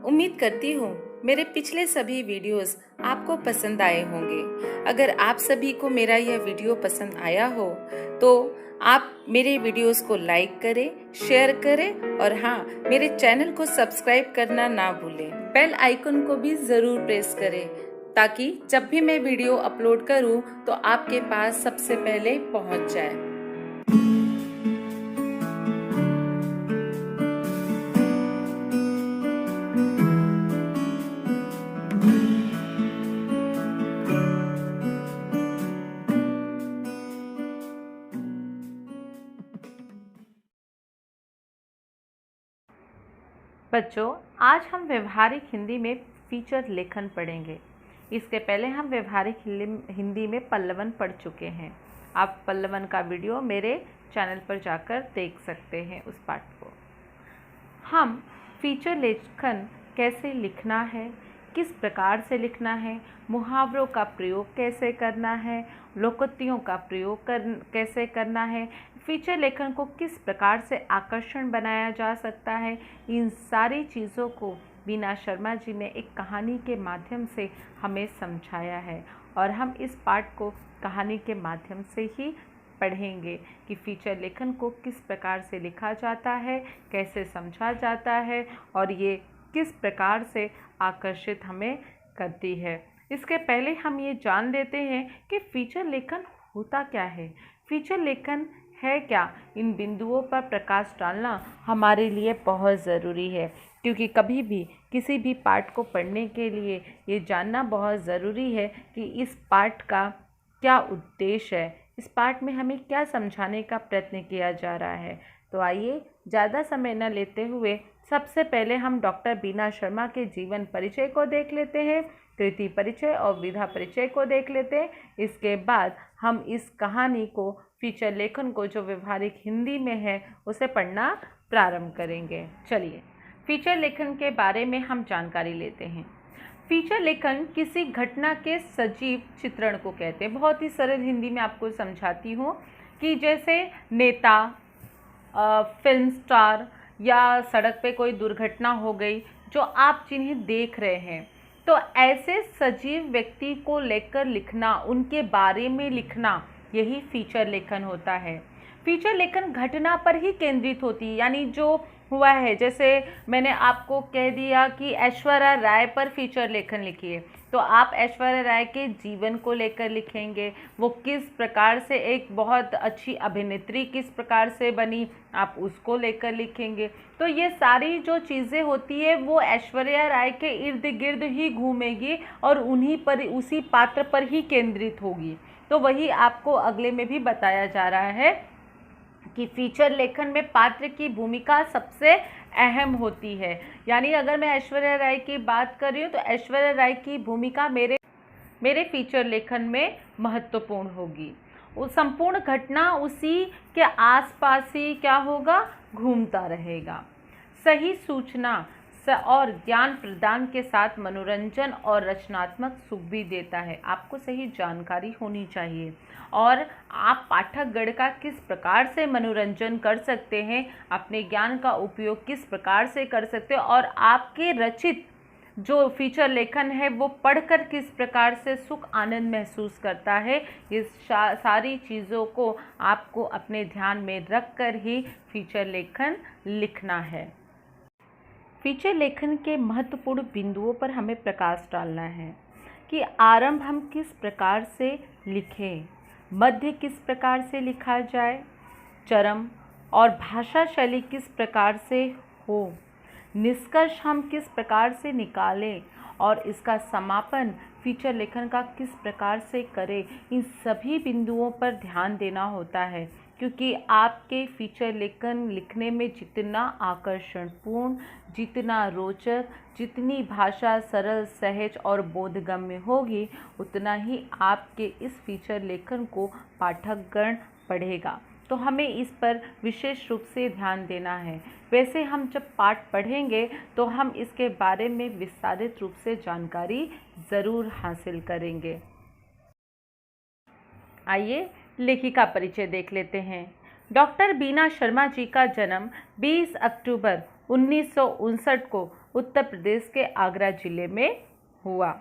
उम्मीद करती हूँ मेरे पिछले सभी वीडियोस आपको पसंद आए होंगे। अगर आप सभी को मेरा यह वीडियो पसंद आया हो तो आप मेरे वीडियोस को लाइक करें, शेयर करें और हाँ, मेरे चैनल को सब्सक्राइब करना ना भूलें। बेल आइकन को भी ज़रूर प्रेस करें ताकि जब भी मैं वीडियो अपलोड करूं तो आपके पास सबसे पहले पहुंच जाए। बच्चों, आज हम व्यवहारिक हिंदी में फीचर लेखन पढ़ेंगे। इसके पहले हम व्यवहारिक हिंदी में पल्लवन पढ़ चुके हैं। आप पल्लवन का वीडियो मेरे चैनल पर जाकर देख सकते हैं उस पाठ को। हम फीचर लेखन कैसे लिखना है, किस प्रकार से लिखना है, मुहावरों का प्रयोग कैसे करना है, लोकोक्तियों का प्रयोग कैसे करना है, फीचर लेखन को किस प्रकार से आकर्षण बनाया जा सकता है, इन सारी चीज़ों को बीना शर्मा जी ने एक कहानी के माध्यम से हमें समझाया है और हम इस पाठ को कहानी के माध्यम से ही पढ़ेंगे कि फीचर लेखन को किस प्रकार से लिखा जाता है, कैसे समझा जाता है और ये किस प्रकार से आकर्षित हमें करती है। इसके पहले हम ये जान लेते हैं कि फीचर लेखन होता क्या है, फीचर लेखन है क्या। इन बिंदुओं पर प्रकाश डालना हमारे लिए बहुत ज़रूरी है, क्योंकि कभी भी किसी भी पाठ को पढ़ने के लिए ये जानना बहुत ज़रूरी है कि इस पाठ का क्या उद्देश्य है, इस पाठ में हमें क्या समझाने का प्रयत्न किया जा रहा है। तो आइए ज़्यादा समय न लेते हुए सबसे पहले हम डॉक्टर बीना शर्मा के जीवन परिचय को देख लेते हैं, कृति परिचय और विधा परिचय को देख लेते हैं। इसके बाद हम इस कहानी को, फीचर लेखन को जो व्यवहारिक हिंदी में है, उसे पढ़ना प्रारंभ करेंगे। चलिए, फीचर लेखन के बारे में हम जानकारी लेते हैं। फीचर लेखन किसी घटना के सजीव चित्रण को कहते हैं। बहुत ही सरल हिंदी में आपको समझाती हूँ कि जैसे नेता, फिल्म स्टार या सड़क पे कोई दुर्घटना हो गई जो आप जिन्हें देख रहे हैं, तो ऐसे सजीव व्यक्ति को लेकर लिखना, उनके बारे में लिखना, यही फीचर लेखन होता है। फीचर लेखन घटना पर ही केंद्रित होती है, यानी जो हुआ है, जैसे मैंने आपको कह दिया कि ऐश्वर्या राय पर फीचर लेखन लिखिए, तो आप ऐश्वर्या राय के जीवन को लेकर लिखेंगे, वो किस प्रकार से एक बहुत अच्छी अभिनेत्री किस प्रकार से बनी, आप उसको लेकर लिखेंगे। तो ये सारी जो चीज़ें होती है वो ऐश्वर्या राय के इर्द गिर्द ही घूमेगी और उन्हीं पर, उसी पात्र पर ही केंद्रित होगी। तो वही आपको अगले में भी बताया जा रहा है कि फीचर लेखन में पात्र की भूमिका सबसे अहम होती है। यानी अगर मैं ऐश्वर्या राय की बात कर रही हूँ तो ऐश्वर्या राय की भूमिका मेरे फीचर लेखन में महत्वपूर्ण होगी। वो संपूर्ण घटना उसी के आसपास ही क्या होगा, घूमता रहेगा। सही सूचना और ज्ञान प्रदान के साथ मनोरंजन और रचनात्मक सुख भी देता है। आपको सही जानकारी होनी चाहिए और आप पाठकगण का किस प्रकार से मनोरंजन कर सकते हैं, अपने ज्ञान का उपयोग किस प्रकार से कर सकते हैं और आपके रचित जो फीचर लेखन है वो पढ़कर किस प्रकार से सुख आनंद महसूस करता है, ये सारी चीज़ों को आपको अपने ध्यान में रख कर ही फीचर लेखन लिखना है। फीचर लेखन के महत्वपूर्ण बिंदुओं पर हमें प्रकाश डालना है कि आरंभ हम किस प्रकार से लिखें, मध्य किस प्रकार से लिखा जाए, चरम और भाषा शैली किस प्रकार से हो, निष्कर्ष हम किस प्रकार से निकालें और इसका समापन फीचर लेखन का किस प्रकार से करें। इन सभी बिंदुओं पर ध्यान देना होता है, क्योंकि आपके फीचर लेखन लिखने में जितना आकर्षणपूर्ण, जितना रोचक, जितनी भाषा सरल, सहज और बोधगम्य होगी, उतना ही आपके इस फीचर लेखन को पाठकगण पढ़ेगा। तो हमें इस पर विशेष रूप से ध्यान देना है। वैसे हम जब पाठ पढ़ेंगे तो हम इसके बारे में विस्तारित रूप से जानकारी ज़रूर हासिल करेंगे। आइए लेखिका परिचय देख लेते हैं। डॉक्टर बीना शर्मा जी का जन्म 20 अक्टूबर 1959 को उत्तर प्रदेश के आगरा जिले में हुआ।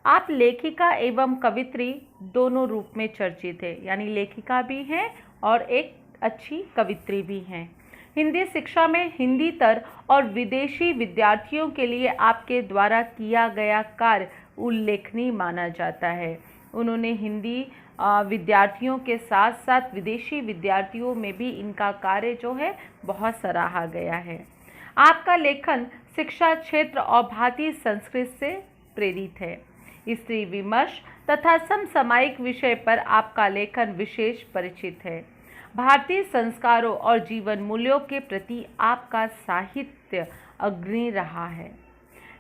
आप लेखिका एवं कवित्री दोनों रूप में चर्चित है, यानी लेखिका भी हैं और एक अच्छी कवित्री भी हैं। हिंदी शिक्षा में हिंदीतर और विदेशी विद्यार्थियों के लिए आपके द्वारा किया गया कार्य उल्लेखनीय माना जाता है। उन्होंने हिंदी विद्यार्थियों के साथ साथ विदेशी विद्यार्थियों में भी इनका कार्य जो है बहुत सराहा गया है। आपका लेखन शिक्षा क्षेत्र और भारतीय संस्कृति से प्रेरित है। स्त्री विमर्श तथा समसामयिक विषय पर आपका लेखन विशेष परिचित है। भारतीय संस्कारों और जीवन मूल्यों के प्रति आपका साहित्य अग्रणी रहा है।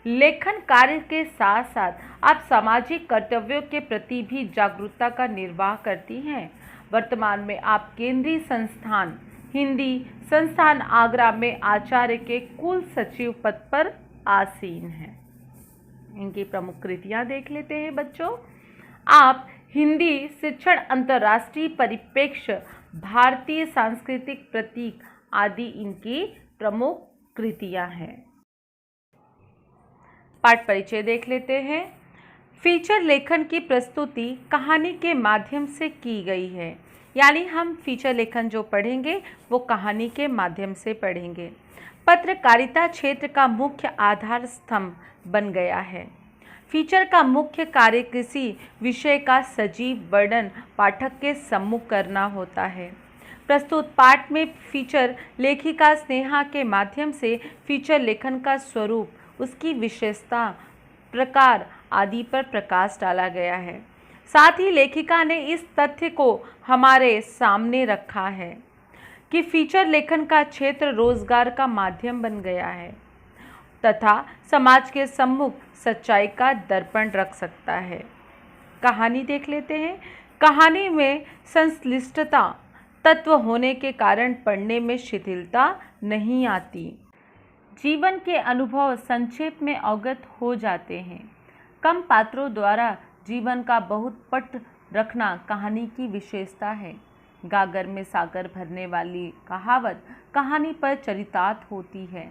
लेखन कार्य के साथ साथ आप सामाजिक कर्तव्यों के प्रति भी जागरूकता का निर्वाह करती हैं। वर्तमान में आप केंद्रीय संस्थान हिंदी संस्थान आगरा में आचार्य के कुल सचिव पद पर आसीन हैं। इनकी प्रमुख कृतियां देख लेते हैं बच्चों। आप हिंदी शिक्षण अंतर्राष्ट्रीय परिप्रेक्ष्य भारतीय सांस्कृतिक प्रतीक आदि इनकी प्रमुख कृतियां हैं। पाठ परिचय देख लेते हैं। फीचर लेखन की प्रस्तुति कहानी के माध्यम से की गई है, यानी हम फीचर लेखन जो पढ़ेंगे वो कहानी के माध्यम से पढ़ेंगे। पत्रकारिता क्षेत्र का मुख्य आधार स्तंभ बन गया है। फीचर का मुख्य कार्य किसी विषय का सजीव वर्णन पाठक के सम्मुख करना होता है। प्रस्तुत पाठ में फीचर लेखिका स्नेहा के माध्यम से फीचर लेखन का स्वरूप, उसकी विशेषता, प्रकार आदि पर प्रकाश डाला गया है। साथ ही लेखिका ने इस तथ्य को हमारे सामने रखा है कि फीचर लेखन का क्षेत्र रोजगार का माध्यम बन गया है तथा समाज के सम्मुख सच्चाई का दर्पण रख सकता है। कहानी देख लेते हैं। कहानी में संश्लिष्टता तत्व होने के कारण पढ़ने में शिथिलता नहीं आती। जीवन के अनुभव संक्षेप में अवगत हो जाते हैं। कम पात्रों द्वारा जीवन का बहुत पट रखना कहानी की विशेषता है। गागर में सागर भरने वाली कहावत कहानी पर चरितार्थ होती है।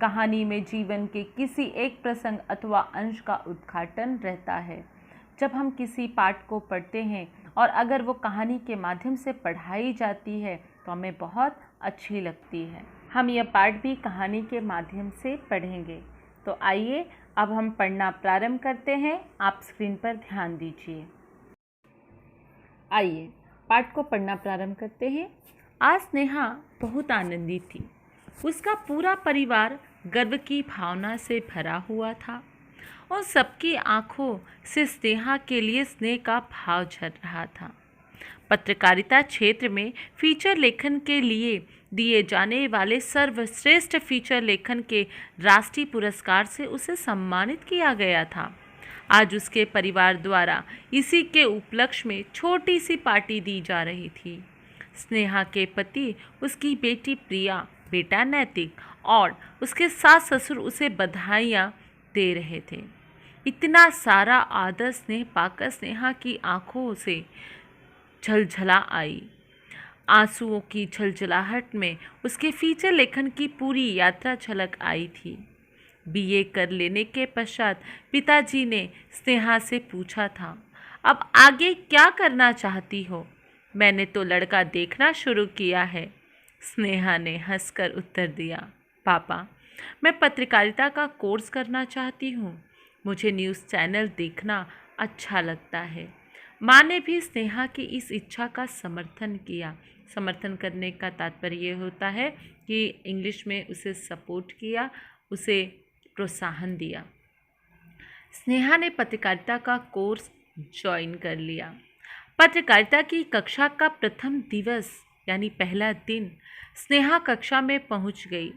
कहानी में जीवन के किसी एक प्रसंग अथवा अंश का उद्घाटन रहता है। जब हम किसी पाठ को पढ़ते हैं और अगर वो कहानी के माध्यम से पढ़ाई जाती है तो हमें बहुत अच्छी लगती है। हम यह पाठ भी कहानी के माध्यम से पढ़ेंगे। तो आइए अब हम पढ़ना प्रारंभ करते हैं। आप स्क्रीन पर ध्यान दीजिए। आइए पाठ को पढ़ना प्रारंभ करते हैं। आज स्नेहा बहुत आनंदित थी। उसका पूरा परिवार गर्व की भावना से भरा हुआ था और सबकी आंखों से स्नेहा के लिए स्नेह का भाव झर रहा था। पत्रकारिता क्षेत्र में फीचर लेखन के लिए दिए जाने वाले सर्वश्रेष्ठ फीचर लेखन के राष्ट्रीय पुरस्कार से उसे सम्मानित किया गया था। आज उसके परिवार द्वारा इसी के उपलक्ष्य में छोटी सी पार्टी दी जा रही थी। स्नेहा के पति, उसकी बेटी प्रिया, बेटा नैतिक और उसके सास ससुर उसे बधाइयाँ दे रहे थे। इतना सारा आदर स्नेह पाकर स्नेहा की आंखों से झलझला आई। आंसुओं की झलझलाहट में उसके फीचर लेखन की पूरी यात्रा झलक आई थी। बीए कर लेने के पश्चात पिताजी ने स्नेहा से पूछा था, अब आगे क्या करना चाहती हो? मैंने तो लड़का देखना शुरू किया है। स्नेहा ने हंसकर उत्तर दिया, पापा मैं पत्रकारिता का कोर्स करना चाहती हूँ। मुझे न्यूज़ चैनल देखना अच्छा लगता है। माँ ने भी स्नेहा की इस इच्छा का समर्थन किया। समर्थन करने का तात्पर्य ये होता है कि इंग्लिश में उसे सपोर्ट किया, उसे प्रोत्साहन दिया। स्नेहा ने पत्रकारिता का कोर्स ज्वाइन कर लिया। पत्रकारिता की कक्षा का प्रथम दिवस यानी पहला दिन स्नेहा कक्षा में पहुंच गई।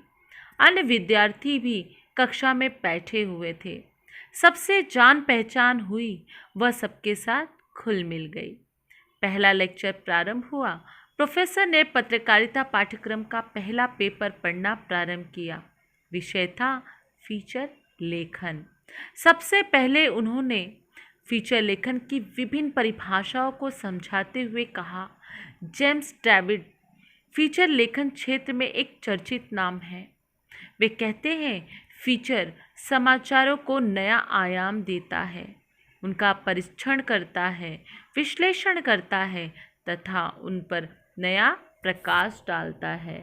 अन्य विद्यार्थी भी कक्षा में बैठे हुए थे। सबसे जान पहचान हुई, वह सबके साथ खुल मिल गई। पहला लेक्चर प्रारंभ हुआ। प्रोफेसर ने पत्रकारिता पाठ्यक्रम का पहला पेपर पढ़ना प्रारंभ किया। विषय था फीचर लेखन। सबसे पहले उन्होंने फीचर लेखन की विभिन्न परिभाषाओं को समझाते हुए कहा, जेम्स डेविड फीचर लेखन क्षेत्र में एक चर्चित नाम है। वे कहते हैं फीचर समाचारों को नया आयाम देता है, उनका परीक्षण करता है, विश्लेषण करता है तथा उन पर नया प्रकाश डालता है।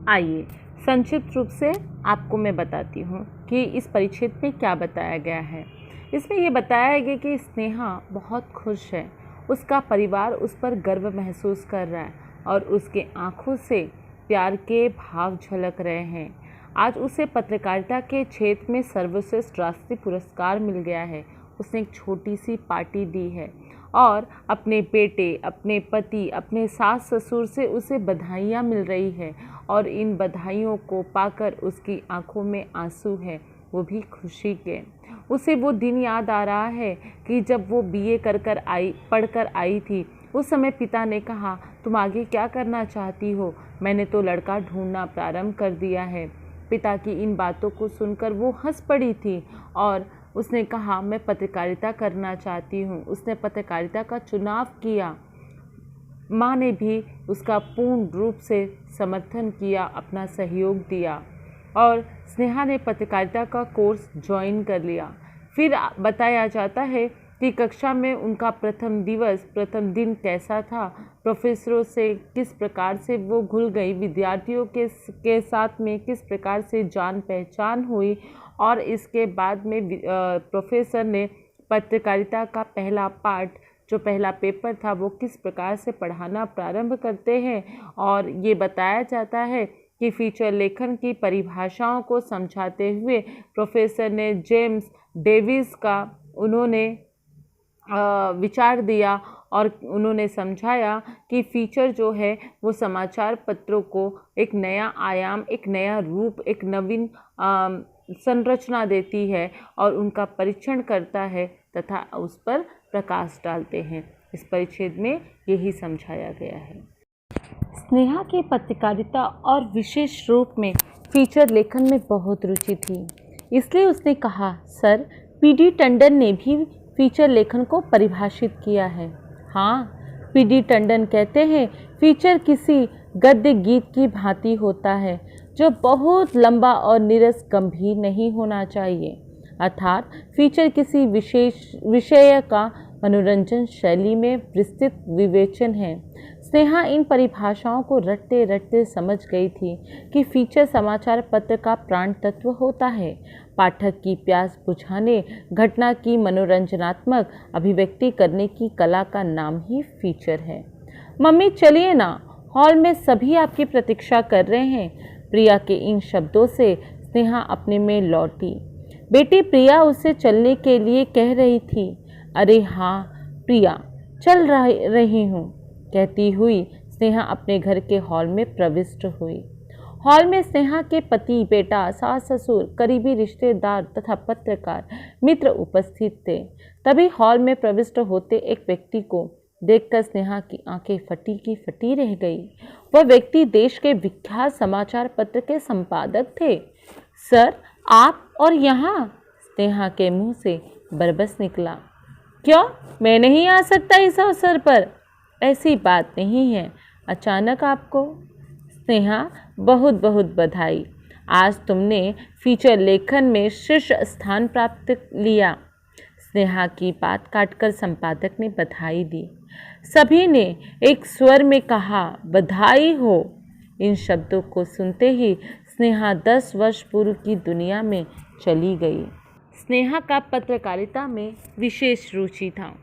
आइए संक्षिप्त रूप से आपको मैं बताती हूँ कि इस परिच्छेद में क्या बताया गया है। इसमें ये बताया गया कि स्नेहा बहुत खुश है, उसका परिवार उस पर गर्व महसूस कर रहा है और उसके आँखों से प्यार के भाव झलक रहे हैं। आज उसे पत्रकारिता के क्षेत्र में सर्वश्रेष्ठ राष्ट्रीय पुरस्कार मिल गया है। उसने एक छोटी सी पार्टी दी है और अपने बेटे, अपने पति, अपने सास ससुर से उसे बधाइयाँ मिल रही है और इन बधाइयों को पाकर उसकी आंखों में आंसू है, वो भी खुशी के। उसे वो दिन याद आ रहा है कि जब वो बीए पढ़कर आई थी। उस समय पिता ने कहा, तुम आगे क्या करना चाहती हो? मैंने तो लड़का ढूंढना प्रारंभ कर दिया है। पिता की इन बातों को सुनकर वो हंस पड़ी थी और उसने कहा, मैं पत्रकारिता करना चाहती हूँ। उसने पत्रकारिता का चुनाव किया। माँ ने भी उसका पूर्ण रूप से समर्थन किया, अपना सहयोग दिया और स्नेहा ने पत्रकारिता का कोर्स ज्वाइन कर लिया। फिर बताया जाता है कि कक्षा में उनका प्रथम दिन कैसा था, प्रोफेसरों से किस प्रकार से वो घुल गई, विद्यार्थियों के साथ में किस प्रकार से जान पहचान हुई और इसके बाद में प्रोफेसर ने पत्रकारिता का पहला पाठ, जो पहला पेपर था, वो किस प्रकार से पढ़ाना प्रारंभ करते हैं। और ये बताया जाता है कि फीचर लेखन की परिभाषाओं को समझाते हुए प्रोफेसर ने जेम्स डेविस का उन्होंने विचार दिया और उन्होंने समझाया कि फीचर जो है वो समाचार पत्रों को एक नया आयाम, एक नया रूप, एक नवीन संरचना देती है और उनका परीक्षण करता है तथा उस पर प्रकाश डालते हैं। इस परिच्छेद में यही समझाया गया है। स्नेहा की पत्रकारिता और विशेष रूप में फीचर लेखन में बहुत रुचि थी, इसलिए उसने कहा, सर, पीडी टंडन ने भी फीचर लेखन को परिभाषित किया है। हाँ, पीडी टंडन कहते हैं, फीचर किसी गद्य गीत की भांति होता है जो बहुत लंबा और नीरस गंभीर नहीं होना चाहिए। अर्थात फीचर किसी विशेष विषय का मनोरंजन शैली में विस्तृत विवेचन है। स्नेहा इन परिभाषाओं को रटते रटते समझ गई थी कि फीचर समाचार पत्र का प्राण तत्व होता है। पाठक की प्यास बुझाने, घटना की मनोरंजनात्मक अभिव्यक्ति करने की कला का नाम ही फीचर है। मम्मी, चलिए ना, हॉल में सभी आपकी प्रतीक्षा कर रहे हैं। प्रिया के इन शब्दों से स्नेहा अपने में लौटी। बेटी प्रिया उसे चलने के लिए कह रही थी। अरे हाँ प्रिया, चल रही हूँ, कहती हुई स्नेहा अपने घर के हॉल में प्रविष्ट हुई। हॉल में स्नेहा के पति, बेटा, सास ससुर, करीबी रिश्तेदार तथा पत्रकार मित्र उपस्थित थे। तभी हॉल में प्रविष्ट होते एक व्यक्ति को देखकर स्नेहा की आंखें फटी की फटी रह गई। वह व्यक्ति देश के विख्यात समाचार पत्र के संपादक थे। सर, आप और यहाँ? स्नेहा के मुंह से बरबस निकला। क्यों, मैं नहीं आ सकता इस अवसर पर? ऐसी बात नहीं है, अचानक आपको। स्नेहा, बहुत बहुत बधाई, आज तुमने फीचर लेखन में शीर्ष स्थान प्राप्त लिया। स्नेहा की बात काटकर संपादक ने बधाई दी। सभी ने एक स्वर में कहा, बधाई हो। इन शब्दों को सुनते ही स्नेहा 10 वर्ष पूर्व की दुनिया में चली गई। स्नेहा का पत्रकारिता में विशेष रुचि था,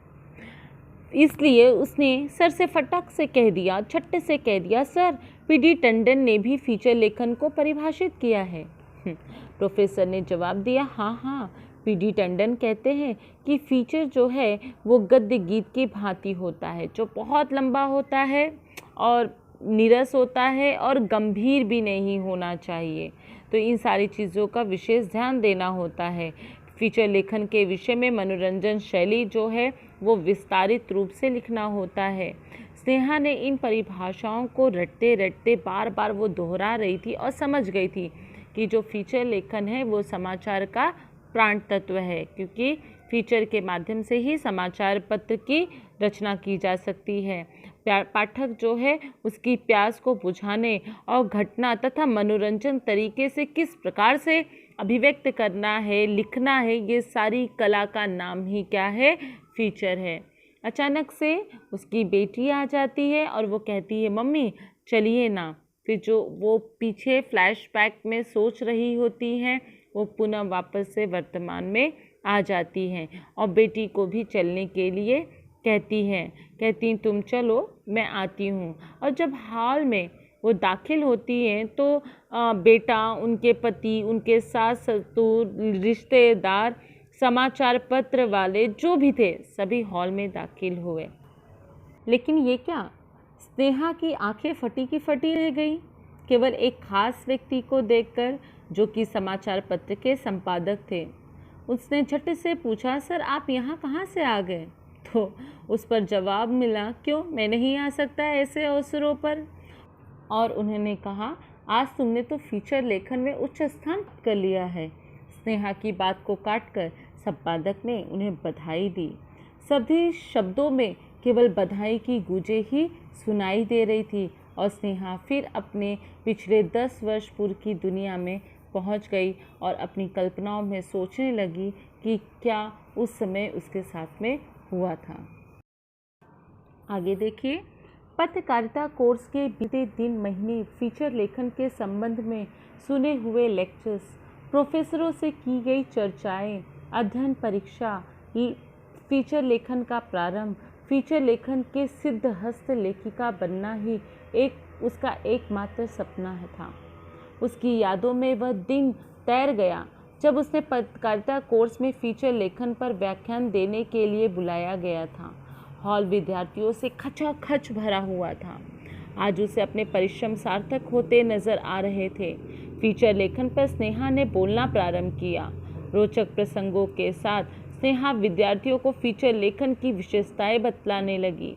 इसलिए उसने सर से फटक से कह दिया, छट्टे से कह दिया, सर, पीडी टंडन ने भी फीचर लेखन को परिभाषित किया है। प्रोफेसर ने जवाब दिया, हाँ हाँ, पीडी टंडन कहते हैं कि फीचर जो है वो गद्य गीत की भांति होता है, जो बहुत लंबा होता है और नीरस होता है और गंभीर भी नहीं होना चाहिए। तो इन सारी चीज़ों का विशेष ध्यान देना होता है। फीचर लेखन के विषय में मनोरंजन शैली जो है वो विस्तारित रूप से लिखना होता है। स्नेहा ने इन परिभाषाओं को रटते रटते बार बार वो दोहरा रही थी और समझ गई थी कि जो फीचर लेखन है वो समाचार का प्राण तत्व है, क्योंकि फीचर के माध्यम से ही समाचार पत्र की रचना की जा सकती है। पाठक जो है उसकी प्यास को बुझाने और घटना तथा मनोरंजन तरीके से किस प्रकार से अभिव्यक्त करना है, लिखना है, ये सारी कला का नाम ही क्या है? फीचर है। अचानक से उसकी बेटी आ जाती है और वो कहती है मम्मी चलिए ना। फिर जो वो पीछे फ्लैशबैक में सोच रही होती हैं वो पुनः वापस से वर्तमान में आ जाती हैं और बेटी को भी चलने के लिए कहती तुम चलो मैं आती हूँ। और जब हॉल में वो दाखिल होती हैं तो बेटा, उनके पति, उनके सास ससुर, रिश्तेदार, समाचार पत्र वाले जो भी थे सभी हॉल में दाखिल हुए। लेकिन ये क्या, स्नेहा की आंखें फटी की फटी रह गई केवल एक खास व्यक्ति को देखकर जो कि समाचार पत्र के संपादक थे। उसने झट से पूछा सर आप यहाँ कहाँ से आ गए? तो उस पर जवाब मिला क्यों, मैं नहीं आ सकता ऐसे अवसरों पर? और उन्होंने कहा आज तुमने तो फीचर लेखन में उच्च स्थान कर लिया है। स्नेहा की बात को काटकर संपादक ने उन्हें बधाई दी। सभी शब्दों में केवल बधाई की गूंजें ही सुनाई दे रही थी और स्नेहा फिर अपने पिछले 10 वर्ष पूर्व की दुनिया में पहुंच गई और अपनी कल्पनाओं में सोचने लगी कि क्या उस समय उसके साथ में हुआ था। आगे देखिए, पत्रकारिता कोर्स के बीते दिन महीने फीचर लेखन के संबंध में सुने हुए लेक्चर्स, प्रोफेसरों से की गई चर्चाएं, अध्ययन परीक्षा, फीचर लेखन का प्रारंभ, फीचर लेखन के सिद्ध हस्त लेखिका बनना ही उसका एकमात्र सपना था। उसकी यादों में वह दिन तैर गया जब उसने पत्रकारिता कोर्स में फीचर लेखन पर व्याख्यान देने के लिए बुलाया गया था। हॉल विद्यार्थियों से खचाखच भरा हुआ था। आज उसे अपने परिश्रम सार्थक होते नजर आ रहे थे। फीचर लेखन पर स्नेहा ने बोलना प्रारंभ किया। रोचक प्रसंगों के साथ स्नेहा विद्यार्थियों को फीचर लेखन की विशेषताएं बतलाने लगी।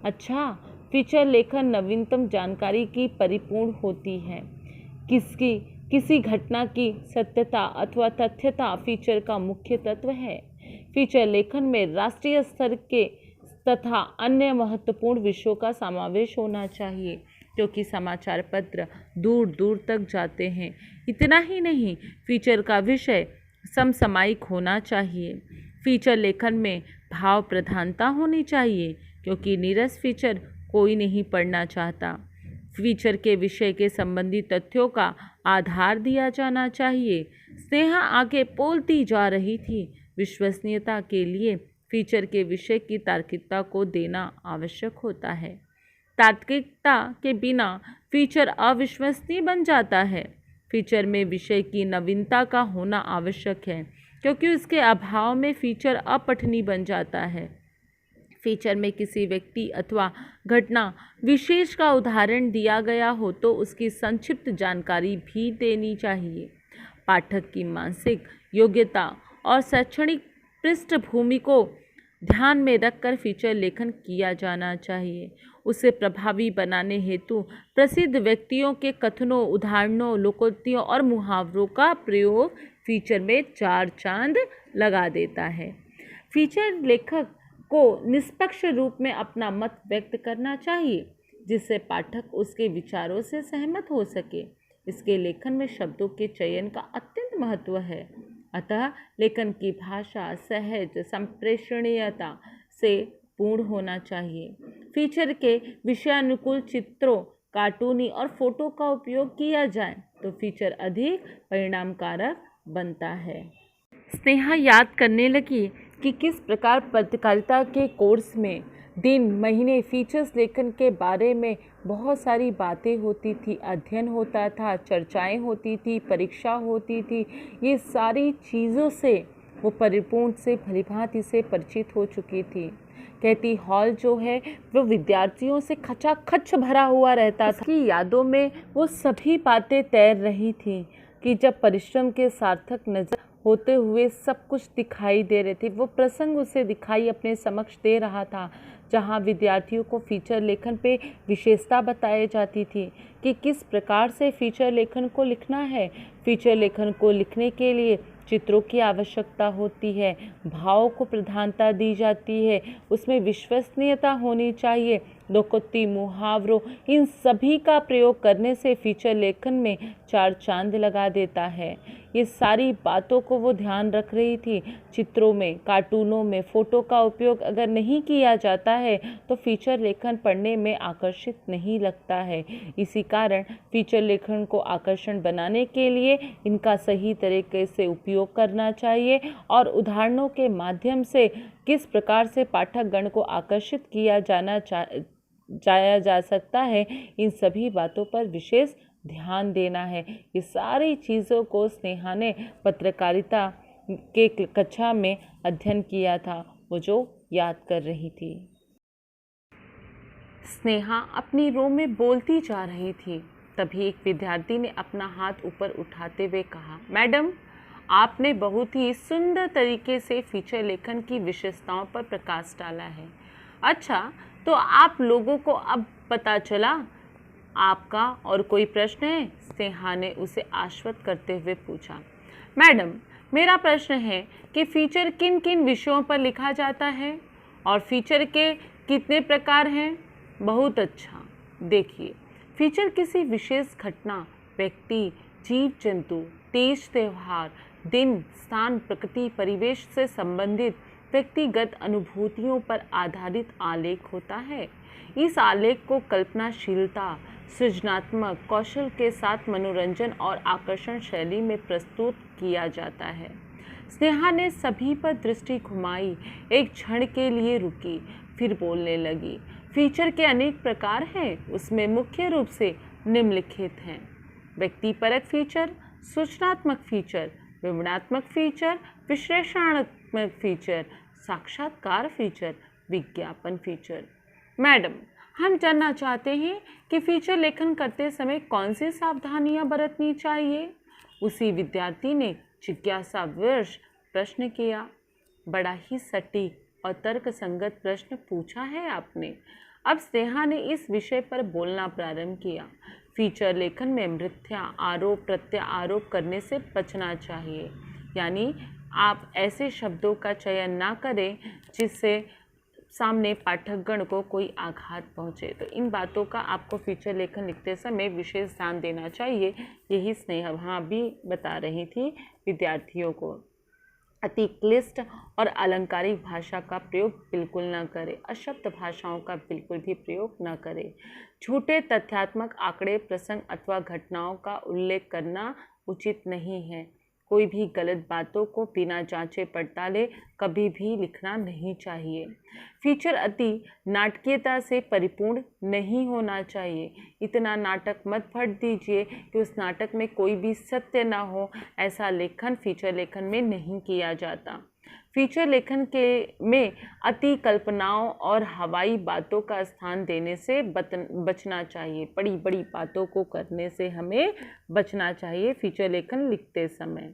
अच्छा, फीचर लेखन नवीनतम जानकारी की परिपूर्ण होती है। किसी घटना की सत्यता अथवा तथ्यता फीचर का मुख्य तत्व है। फीचर लेखन में राष्ट्रीय स्तर के तथा अन्य महत्वपूर्ण विषयों का समावेश होना चाहिए क्योंकि समाचार पत्र दूर दूर तक जाते हैं। इतना ही नहीं, फीचर का विषय समसामयिक होना चाहिए। फीचर लेखन में भाव प्रधानता होनी चाहिए क्योंकि नीरस फीचर कोई नहीं पढ़ना चाहता। फीचर के विषय के संबंधी तथ्यों का आधार दिया जाना चाहिए। स्नेहा आगे बोलती जा रही थी। विश्वसनीयता के लिए फीचर के विषय की तार्किकता को देना आवश्यक होता है। तार्किकता के बिना फीचर अविश्वसनीय बन जाता है। फीचर में विषय की नवीनता का होना आवश्यक है क्योंकि उसके अभाव में फीचर अपठनीय बन जाता है। फीचर में किसी व्यक्ति अथवा घटना विशेष का उदाहरण दिया गया हो तो उसकी संक्षिप्त जानकारी भी देनी चाहिए। पाठक की मानसिक योग्यता और शैक्षणिक पृष्ठभूमि को ध्यान में रखकर फीचर लेखन किया जाना चाहिए। उसे प्रभावी बनाने हेतु प्रसिद्ध व्यक्तियों के कथनों, उदाहरणों, लोकोक्तियों और मुहावरों का प्रयोग फीचर में 4 चांद लगा देता है। फीचर लेखक को निष्पक्ष रूप में अपना मत व्यक्त करना चाहिए जिससे पाठक उसके विचारों से सहमत हो सके। इसके लेखन में शब्दों के चयन का अत्यंत महत्व है। अतः लेखन की भाषा सहज संप्रेषणीयता से पूर्ण होना चाहिए। फीचर के विषयानुकूल चित्रों, कार्टूनी और फोटो का उपयोग किया जाए तो फीचर अधिक परिणामकारक बनता है। स्नेहा याद करने लगी कि किस प्रकार पत्रकारिता के कोर्स में दिन महीने फीचर्स लेखन के बारे में बहुत सारी बातें होती थी, अध्ययन होता था, चर्चाएं होती थी, परीक्षा होती थी। ये सारी चीज़ों से वो परिपूर्ण से भलीभांति से परिचित हो चुकी थी। कहती हॉल जो है वो विद्यार्थियों से खचाखच भरा हुआ रहता था। उसकी यादों में वो सभी बातें तैर रही थी कि जब परिश्रम के सार्थक नजर होते हुए सब कुछ दिखाई दे रहे थे। वो प्रसंग उसे दिखाई अपने समक्ष दे रहा था जहाँ विद्यार्थियों को फीचर लेखन पे विशेषता बताई जाती थी कि किस प्रकार से फीचर लेखन को लिखना है। फीचर लेखन को लिखने के लिए चित्रों की आवश्यकता होती है, भाव को प्रधानता दी जाती है, उसमें विश्वसनीयता होनी चाहिए, लोकोक्ति, मुहावरों, इन सभी का प्रयोग करने से फीचर लेखन में चार चांद लगा देता है। ये सारी बातों को वो ध्यान रख रही थी। चित्रों में, कार्टूनों में फोटो का उपयोग अगर नहीं किया जाता है तो फीचर लेखन पढ़ने में आकर्षित नहीं लगता है। इसी कारण फीचर लेखन को आकर्षण बनाने के लिए इनका सही तरीके से उपयोग करना चाहिए और उदाहरणों के माध्यम से किस प्रकार से पाठकगण को आकर्षित किया जाया जा सकता है, इन सभी बातों पर विशेष ध्यान देना है। ये सारी चीज़ों को स्नेहा ने पत्रकारिता के कक्षा में अध्ययन किया था, वो जो याद कर रही थी। स्नेहा अपनी रो में बोलती जा रही थी। तभी एक विद्यार्थी ने अपना हाथ ऊपर उठाते हुए कहा, मैडम, आपने बहुत ही सुंदर तरीके से फीचर लेखन की विशेषताओं पर प्रकाश डाला है। अच्छा, तो आप लोगों को अब पता चला? आपका और कोई प्रश्न है? स्नेहा ने उसे आश्वस्त करते हुए पूछा। मैडम, मेरा प्रश्न है कि फीचर किन किन विषयों पर लिखा जाता है और फीचर के कितने प्रकार हैं? बहुत अच्छा। देखिए, फीचर किसी विशेष घटना, व्यक्ति, जीव जंतु, तीज त्योहार, दिन, स्थान, प्रकृति, परिवेश से संबंधित व्यक्तिगत अनुभूतियों पर आधारित आलेख होता है। इस आलेख को कल्पनाशीलता, सृजनात्मक कौशल के साथ मनोरंजन और आकर्षण शैली में प्रस्तुत किया जाता है। स्नेहा ने सभी पर दृष्टि घुमाई, एक क्षण के लिए रुकी, फिर बोलने लगी। फीचर के अनेक प्रकार हैं, उसमें मुख्य रूप से निम्नलिखित हैं: व्यक्तिपरक फीचर, सूचनात्मक फीचर, विवरणात्मक फीचर, विश्लेषणात्मक फीचर, साक्षात्कार फीचर, विज्ञापन फीचर। मैडम, हम जानना चाहते हैं कि फीचर लेखन करते समय कौन सी सावधानियां बरतनी चाहिए? उसी विद्यार्थी ने जिज्ञासावश प्रश्न किया। बड़ा ही सटीक और तर्कसंगत प्रश्न पूछा है आपने। अब स्नेहा ने इस विषय पर बोलना प्रारंभ किया। फीचर लेखन में मिथ्या आरोप प्रत्यारोप करने से बचना चाहिए, यानी आप ऐसे शब्दों का चयन ना करें जिससे सामने पाठकगण को कोई आघात पहुंचे। तो इन बातों का आपको फीचर लेखन लिखते समय विशेष ध्यान देना चाहिए। यही स्नेहा वहाँ भी बता रही थी विद्यार्थियों को। अति क्लिष्ट और अलंकारिक भाषा का प्रयोग बिल्कुल न करें। अशब्द भाषाओं का बिल्कुल भी प्रयोग न करें। झूठे तथ्यात्मक आंकड़े, प्रसंग अथवा घटनाओं का उल्लेख करना उचित नहीं है। कोई भी गलत बातों को बिना जांचे पड़ताले कभी भी लिखना नहीं चाहिए। फीचर अति नाटकीयता से परिपूर्ण नहीं होना चाहिए। इतना नाटक मत भर दीजिए कि उस नाटक में कोई भी सत्य ना हो। ऐसा लेखन फीचर लेखन में नहीं किया जाता। फीचर लेखन में अति कल्पनाओं और हवाई बातों का स्थान देने से बचना चाहिए। बड़ी बड़ी बातों को करने से हमें बचना चाहिए फीचर लेखन लिखते समय।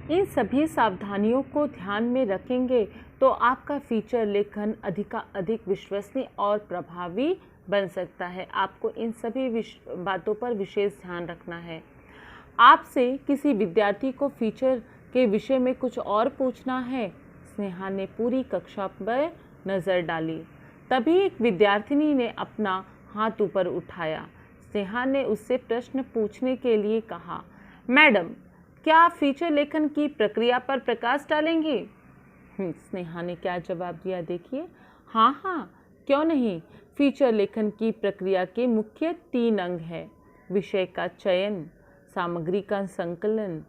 इन सभी सावधानियों को ध्यान में रखेंगे तो आपका फीचर लेखन अधिक विश्वसनीय और प्रभावी बन सकता है। आपको इन सभी बातों पर विशेष ध्यान रखना है। आपसे किसी विद्यार्थी को फीचर के विषय में कुछ और पूछना है। स्नेहा ने पूरी कक्षा पर नज़र डाली। तभी एक विद्यार्थिनी ने अपना हाथ ऊपर उठाया। स्नेहा ने उससे प्रश्न पूछने के लिए कहा, मैडम, क्या आप फीचर लेखन की प्रक्रिया पर प्रकाश डालेंगे? स्नेहा ने क्या जवाब दिया देखिए। हाँ, क्यों नहीं। फीचर लेखन की प्रक्रिया के मुख्य 3 अंग हैं: विषय का चयन, सामग्री का संकलन,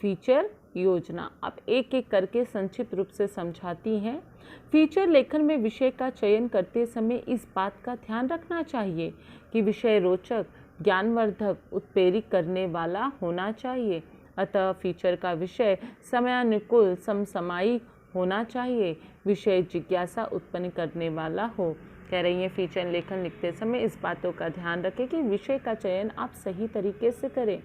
फीचर योजना। आप एक एक करके संक्षिप्त रूप से समझाती हैं। फीचर लेखन में विषय का चयन करते समय इस बात का ध्यान रखना चाहिए कि विषय रोचक, ज्ञानवर्धक, उत्प्रेरित करने वाला होना चाहिए। अतः फीचर का विषय समयानुकूल, समसामयिक होना चाहिए। विषय जिज्ञासा उत्पन्न करने वाला हो। कह रही हैं फीचर लेखन लिखते समय इस बातों का ध्यान रखें कि विषय का चयन आप सही तरीके से करें।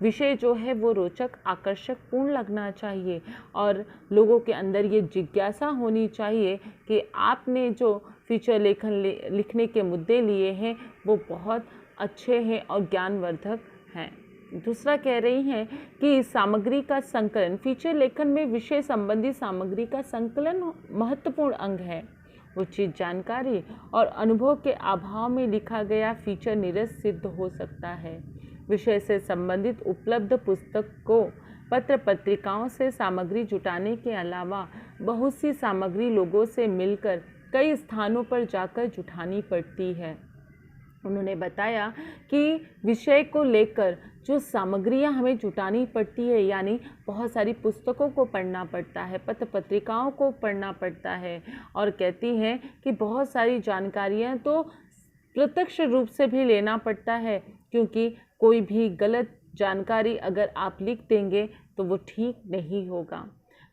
विषय जो है वो रोचक, आकर्षक, पूर्ण लगना चाहिए और लोगों के अंदर ये जिज्ञासा होनी चाहिए कि आपने जो फीचर लेखन लिखने के मुद्दे लिए हैं वो बहुत अच्छे हैं और ज्ञानवर्धक हैं। दूसरा कह रही हैं कि सामग्री का संकलन। फीचर लेखन में विषय संबंधी सामग्री का संकलन महत्वपूर्ण अंग है उचित जानकारी और अनुभव के अभाव में लिखा गया फीचर नीरस सिद्ध हो सकता है। विषय से संबंधित उपलब्ध पुस्तकों, पत्र पत्रिकाओं से सामग्री जुटाने के अलावा बहुत सी सामग्री लोगों से मिलकर कई स्थानों पर जाकर जुटानी पड़ती है। उन्होंने बताया कि विषय को लेकर जो सामग्रियां हमें जुटानी पड़ती है, यानी बहुत सारी पुस्तकों को पढ़ना पड़ता है, पत्र पत्रिकाओं को पढ़ना पड़ता है, और कहती हैं कि बहुत सारी जानकारियां तो प्रत्यक्ष रूप से भी लेना पड़ता है, क्योंकि कोई भी गलत जानकारी अगर आप लिख देंगे तो वो ठीक नहीं होगा।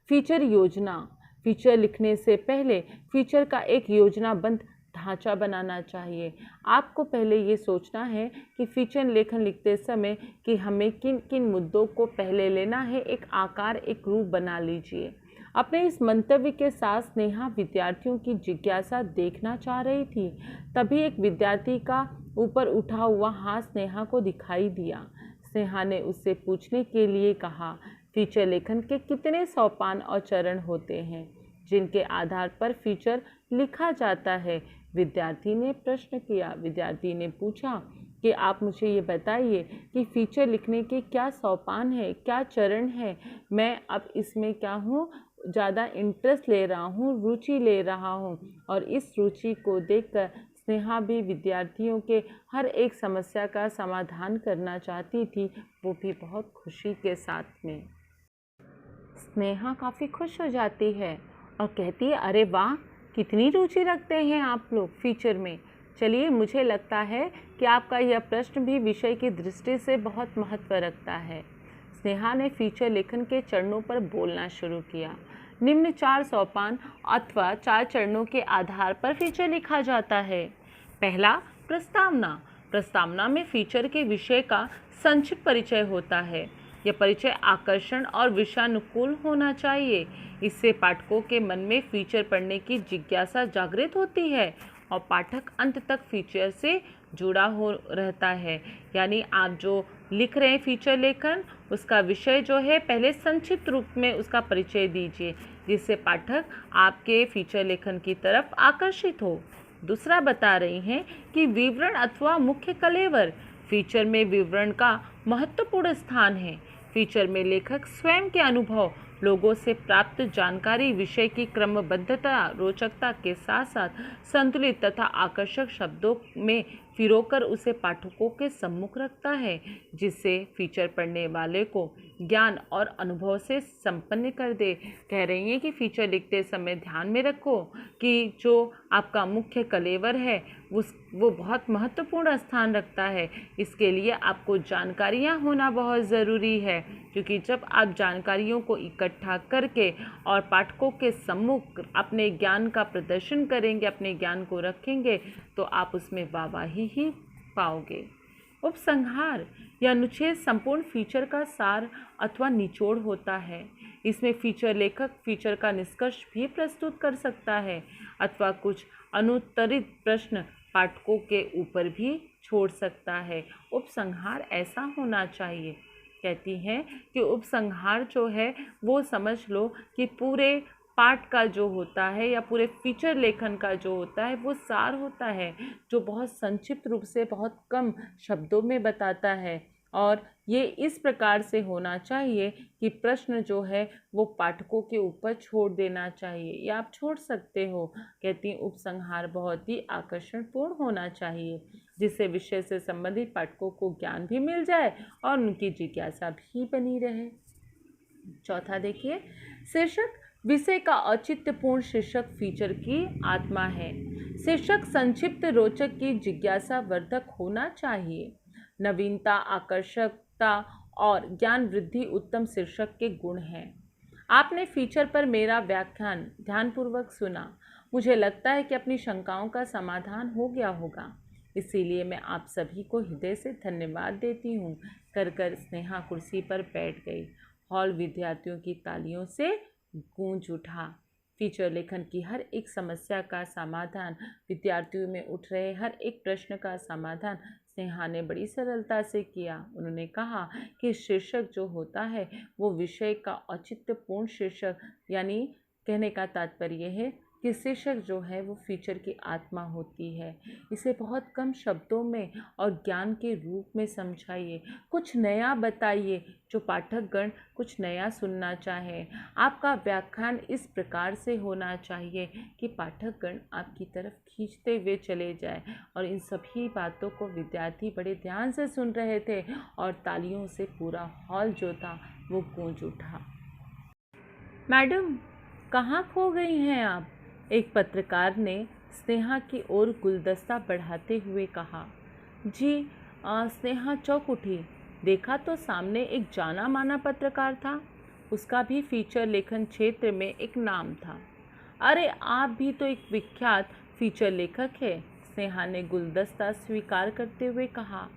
फीचर योजना, फीचर लिखने से पहले फीचर का एक योजनाबद्ध ढांचा बनाना चाहिए। आपको पहले ये सोचना है कि फीचर लेखन लिखते समय कि हमें किन किन मुद्दों को पहले लेना है, एक आकार, एक रूप बना लीजिए। अपने इस मंतव्य के साथ स्नेहा विद्यार्थियों की जिज्ञासा देखना चाह रही थी। तभी एक विद्यार्थी का ऊपर उठा हुआ हाथ स्नेहा को दिखाई दिया। स्नेहा ने उससे पूछने के लिए कहा, फीचर लेखन के कितने सोपान और चरण होते हैं जिनके आधार पर फीचर लिखा जाता है? विद्यार्थी ने प्रश्न किया। विद्यार्थी ने पूछा कि आप मुझे ये बताइए कि फीचर लिखने के क्या सोपान है, क्या चरण है। मैं अब इसमें क्या हूँ, ज़्यादा इंटरेस्ट ले रहा हूँ, रुचि ले रहा हूँ, और इस रुचि को देखकर स्नेहा भी विद्यार्थियों के हर एक समस्या का समाधान करना चाहती थी, वो भी बहुत खुशी के साथ में। स्नेहा काफ़ी खुश हो जाती है और कहती है, अरे वाह, कितनी रुचि रखते हैं आप लोग फीचर में। चलिए, मुझे लगता है कि आपका यह प्रश्न भी विषय की दृष्टि से बहुत महत्व रखता है। स्नेहा ने फीचर लेखन के चरणों पर बोलना शुरू किया। निम्न 4 सोपान अथवा 4 चरणों के आधार पर फीचर लिखा जाता है। पहला, प्रस्तावना। प्रस्तावना में फीचर के विषय का संक्षिप्त परिचय होता है। यह परिचय आकर्षण और विषयानुकूल होना चाहिए। इससे पाठकों के मन में फीचर पढ़ने की जिज्ञासा जागृत होती है और पाठक अंत तक फीचर से जुड़ा हो रहता है। यानी आप जो लिख रहे हैं फीचर लेखन, उसका विषय जो है पहले संक्षिप्त रूप में उसका परिचय दीजिए, जिससे पाठक आपके फीचर लेखन की तरफ आकर्षित हो। दूसरा बता रही हैं कि विवरण अथवा मुख्य कलेवर। फीचर में विवरण का महत्वपूर्ण स्थान है। फीचर में लेखक स्वयं के अनुभव, लोगों से प्राप्त जानकारी, विषय की क्रमबद्धता, रोचकता के साथ साथ संतुलित तथा आकर्षक शब्दों में पिरोकर उसे पाठकों के सम्मुख रखता है, जिससे फीचर पढ़ने वाले को ज्ञान और अनुभव से संपन्न कर दे। कह रही हैं कि फीचर लिखते समय ध्यान में रखो कि जो आपका मुख्य कलेवर है वो बहुत महत्वपूर्ण स्थान रखता है। इसके लिए आपको जानकारियाँ होना बहुत ज़रूरी है, क्योंकि जब आप जानकारियों को इकट्ठा करके और पाठकों के सम्मुख अपने ज्ञान का प्रदर्शन करेंगे, अपने ज्ञान को रखेंगे, तो आप उसमें वाहवाही ही पाओगे। उपसंहार या अनुच्छेद संपूर्ण फीचर का सार अथवा निचोड़ होता है। इसमें फीचर लेखक फीचर का निष्कर्ष भी प्रस्तुत कर सकता है अथवा कुछ अनुत्तरित प्रश्न पाठकों के ऊपर भी छोड़ सकता है। उपसंहार ऐसा होना चाहिए। कहती हैं कि उपसंहार जो है वो समझ लो कि पूरे पाठ का जो होता है या पूरे फीचर लेखन का जो होता है वो सार होता है, जो बहुत संक्षिप्त रूप से बहुत कम शब्दों में बताता है। और ये इस प्रकार से होना चाहिए कि प्रश्न जो है वो पाठकों के ऊपर छोड़ देना चाहिए, या आप छोड़ सकते हो। कहती हैं उपसंहार बहुत ही आकर्षणपूर्ण होना चाहिए, जिससे विषय से संबंधित पाठकों को ज्ञान भी मिल जाए और उनकी जिज्ञासा भी बनी रहे। चौथा देखिए, शीर्षक। विषय का औचित्यपूर्ण शीर्षक फीचर की आत्मा है। शीर्षक संक्षिप्त, रोचक की जिज्ञासा वर्धक होना चाहिए। नवीनता, आकर्षकता और ज्ञान वृद्धि उत्तम शीर्षक के गुण हैं। आपने फीचर पर मेरा व्याख्यान ध्यानपूर्वक सुना। मुझे लगता है कि अपनी शंकाओं का समाधान हो गया होगा, इसीलिए मैं आप सभी को हृदय से धन्यवाद देती हूँ। कर स्नेहा कुर्सी पर बैठ गई। हॉल विद्यार्थियों की तालियों से गूंज उठा। फीचर लेखन की हर एक समस्या का समाधान, विद्यार्थियों में उठ रहे हर एक प्रश्न का समाधान स्नेहा ने बड़ी सरलता से किया। उन्होंने कहा कि शीर्षक जो होता है वो विषय का औचित्यपूर्ण शीर्षक, यानी कहने का तात्पर्य है कि कि शीर्षक जो है वो फीचर की आत्मा होती है। इसे बहुत कम शब्दों में और ज्ञान के रूप में समझाइए, कुछ नया बताइए जो पाठकगण कुछ नया सुनना चाहें। आपका व्याख्यान इस प्रकार से होना चाहिए कि पाठकगण आपकी तरफ खींचते हुए चले जाएं। और इन सभी बातों को विद्यार्थी बड़े ध्यान से सुन रहे थे और तालियों से पूरा हॉल जो था वो गूंज उठा। मैडम, कहाँ खो गई हैं आप? एक पत्रकार ने स्नेहा की ओर गुलदस्ता बढ़ाते हुए कहा। जी, स्नेहा चौंक उठी। देखा तो सामने एक जाना माना पत्रकार था। उसका भी फीचर लेखन क्षेत्र में एक नाम था। अरे, आप भी तो एक विख्यात फीचर लेखक है, स्नेहा ने गुलदस्ता स्वीकार करते हुए कहा।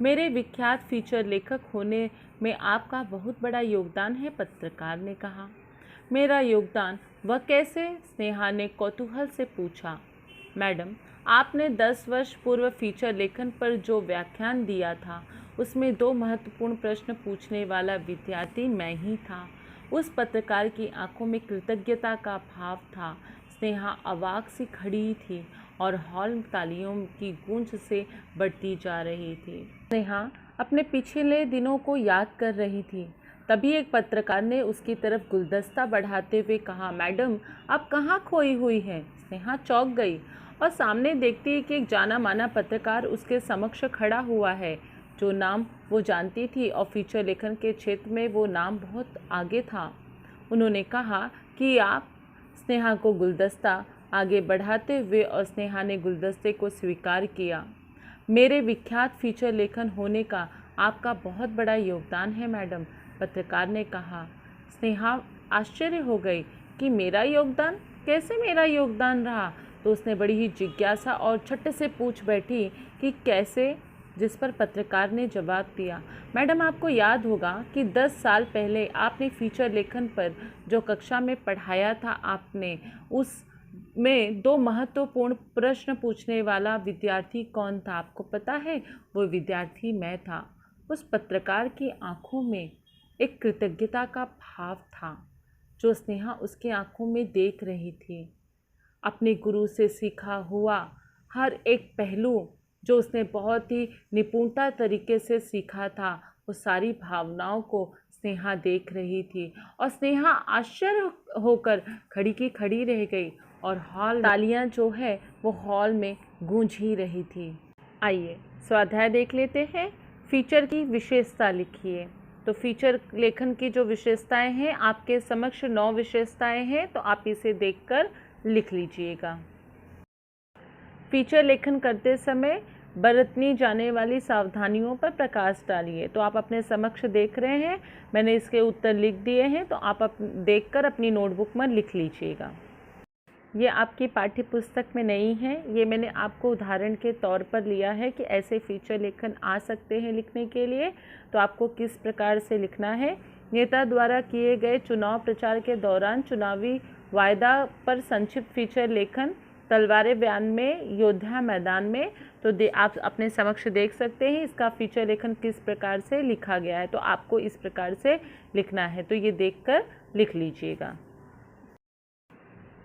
मेरे विख्यात फीचर लेखक होने में आपका बहुत बड़ा योगदान है, पत्रकार ने कहा। मेरा योगदान वह कैसे? स्नेहा ने कौतूहल से पूछा। मैडम, आपने 10 वर्ष पूर्व फीचर लेखन पर जो व्याख्यान दिया था उसमें 2 महत्वपूर्ण प्रश्न पूछने वाला विद्यार्थी मैं ही था। उस पत्रकार की आंखों में कृतज्ञता का भाव था। स्नेहा अवाक सी खड़ी थी और हॉल तालियों की गूंज से बढ़ती जा रही थी। स्नेहा अपने पिछले दिनों को याद कर रही थी। तभी एक पत्रकार ने उसकी तरफ गुलदस्ता बढ़ाते हुए कहा, मैडम, आप कहाँ खोई हुई हैं? स्नेहा चौंक गई और सामने देखती है कि एक जाना माना पत्रकार उसके समक्ष खड़ा हुआ है, जो नाम वो जानती थी और फीचर लेखन के क्षेत्र में वो नाम बहुत आगे था। उन्होंने कहा कि आप? स्नेहा को गुलदस्ता आगे बढ़ाते हुए और स्नेहा ने गुलदस्ते को स्वीकार किया। मेरे विख्यात फीचर लेखन होने का आपका बहुत बड़ा योगदान है, मैडम, पत्रकार ने कहा। स्नेहा आश्चर्य हो गई कि मेरा योगदान? कैसे मेरा योगदान रहा? तो उसने बड़ी ही जिज्ञासा और छट से पूछ बैठी कि कैसे, जिस पर पत्रकार ने जवाब दिया, मैडम, आपको याद होगा कि 10 साल पहले आपने फीचर लेखन पर जो कक्षा में पढ़ाया था, आपने उसमें 2 महत्वपूर्ण प्रश्न पूछने वाला विद्यार्थी कौन था? आपको पता है? वो विद्यार्थी मैं था। उस पत्रकार की आंखों में एक कृतज्ञता का भाव था जो स्नेहा उसके आंखों में देख रही थी। अपने गुरु से सीखा हुआ हर एक पहलू जो उसने बहुत ही निपुणता तरीके से सीखा था, वो सारी भावनाओं को स्नेहा देख रही थी और स्नेहा आश्चर्य होकर खड़ी की खड़ी रह गई और हॉल तालियां जो है वो हॉल में गूंज ही रही थी। आइए स्वाध्याय देख लेते हैं। फीचर की विशेषता लिखिए। तो फीचर लेखन की जो विशेषताएं हैं, आपके समक्ष 9 विशेषताएं हैं, तो आप इसे देखकर लिख लीजिएगा। फीचर लेखन करते समय बरतनी जाने वाली सावधानियों पर प्रकाश डालिए। तो आप अपने समक्ष देख रहे हैं, मैंने इसके उत्तर लिख दिए हैं, तो आप देखकर अपनी नोटबुक में लिख लीजिएगा। ये आपकी पाठ्य पुस्तक में नहीं है, ये मैंने आपको उदाहरण के तौर पर लिया है कि ऐसे फीचर लेखन आ सकते हैं लिखने के लिए। तो आपको किस प्रकार से लिखना है। नेता द्वारा किए गए चुनाव प्रचार के दौरान चुनावी वायदा पर संक्षिप्त फीचर लेखन, तलवारें बयान में, योद्धा मैदान में। तो आप अपने समक्ष देख सकते हैं इसका फीचर लेखन किस प्रकार से लिखा गया है। तो आपको इस प्रकार से लिखना है, तो ये देखकर लिख लीजिएगा।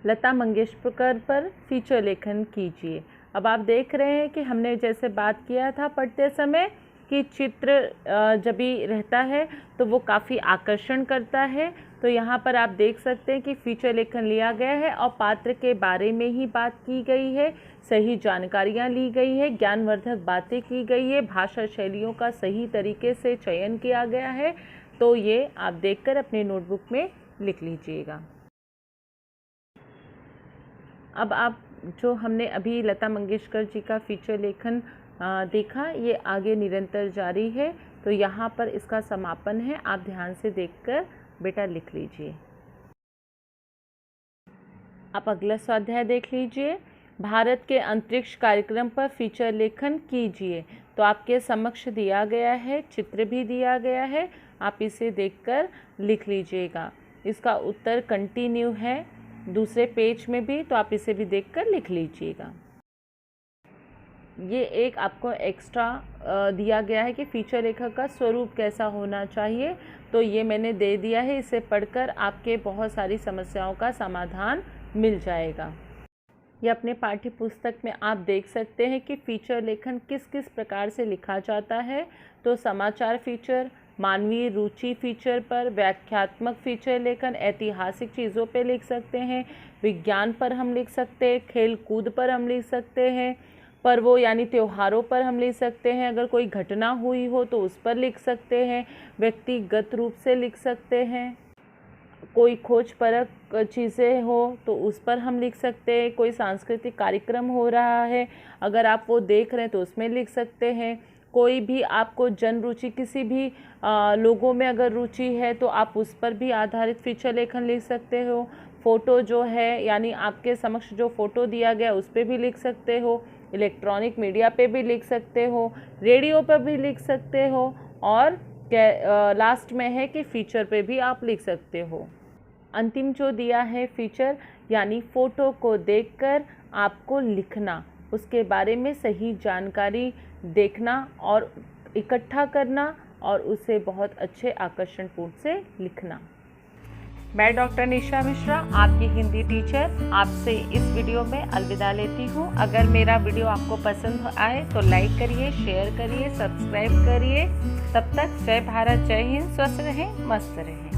लता मंगेशकर पर फीचर लेखन कीजिए। अब आप देख रहे हैं कि हमने जैसे बात किया था पढ़ते समय कि चित्र जब भी रहता है तो वो काफ़ी आकर्षण करता है। तो यहाँ पर आप देख सकते हैं कि फीचर लेखन लिया गया है और पात्र के बारे में ही बात की गई है, सही जानकारियाँ ली गई है, ज्ञानवर्धक बातें की गई है, भाषा शैलियों का सही तरीके से चयन किया गया है। तो ये आप देखकर अपने नोटबुक में लिख लीजिएगा। अब आप जो हमने अभी लता मंगेशकर जी का फीचर लेखन देखा, ये आगे निरंतर जारी है। तो यहाँ पर इसका समापन है, आप ध्यान से देखकर बेटा लिख लीजिए। आप अगला स्वाध्याय देख लीजिए। भारत के अंतरिक्ष कार्यक्रम पर फीचर लेखन कीजिए। तो आपके समक्ष दिया गया है, चित्र भी दिया गया है, आप इसे देखकर लिख लीजिएगा। इसका उत्तर कंटिन्यू है दूसरे पेज में भी, तो आप इसे भी देखकर लिख लीजिएगा। ये एक आपको एक्स्ट्रा दिया गया है कि फीचर लेखक का स्वरूप कैसा होना चाहिए। तो ये मैंने दे दिया है, इसे पढ़कर आपके बहुत सारी समस्याओं का समाधान मिल जाएगा। ये अपने पाठ्य पुस्तक में आप देख सकते हैं कि फीचर लेखन किस किस प्रकार से लिखा जाता है। तो समाचार फीचर, मानवीय रुचि फीचर पर, व्याख्यात्मक फीचर लेखन, ऐतिहासिक चीज़ों पे लिख सकते हैं, विज्ञान पर हम लिख सकते हैं, खेल कूद पर हम लिख सकते हैं, पर्वों यानी त्योहारों पर हम लिख सकते हैं, अगर कोई घटना हुई हो तो उस पर लिख सकते हैं, व्यक्तिगत रूप से लिख सकते हैं, कोई खोज परक चीज़ें हो तो उस पर हम लिख सकते हैं, कोई सांस्कृतिक कार्यक्रम हो रहा है अगर आप वो देख रहे हैं तो उसमें लिख सकते हैं, कोई भी आपको जन रुचि किसी भी लोगों में अगर रुचि है तो आप उस पर भी आधारित फीचर लेखन लिख सकते हो। फ़ोटो जो है यानी आपके समक्ष जो फ़ोटो दिया गया उस पर भी लिख सकते हो, इलेक्ट्रॉनिक मीडिया पे भी लिख सकते हो, रेडियो पर भी लिख सकते हो, और लास्ट में है कि फ़ीचर पे भी आप लिख सकते हो। अंतिम जो दिया है फीचर यानी फ़ोटो को देखकर आपको लिखना, उसके बारे में सही जानकारी देखना और इकट्ठा करना और उसे बहुत अच्छे आकर्षणपूर्ण से लिखना। मैं डॉक्टर निशा मिश्रा, आपकी हिंदी टीचर, आपसे इस वीडियो में अलविदा लेती हूँ। अगर मेरा वीडियो आपको पसंद आए तो लाइक करिए, शेयर करिए, सब्सक्राइब करिए। तब तक जय भारत, जय हिंद, स्वस्थ रहें, मस्त रहें।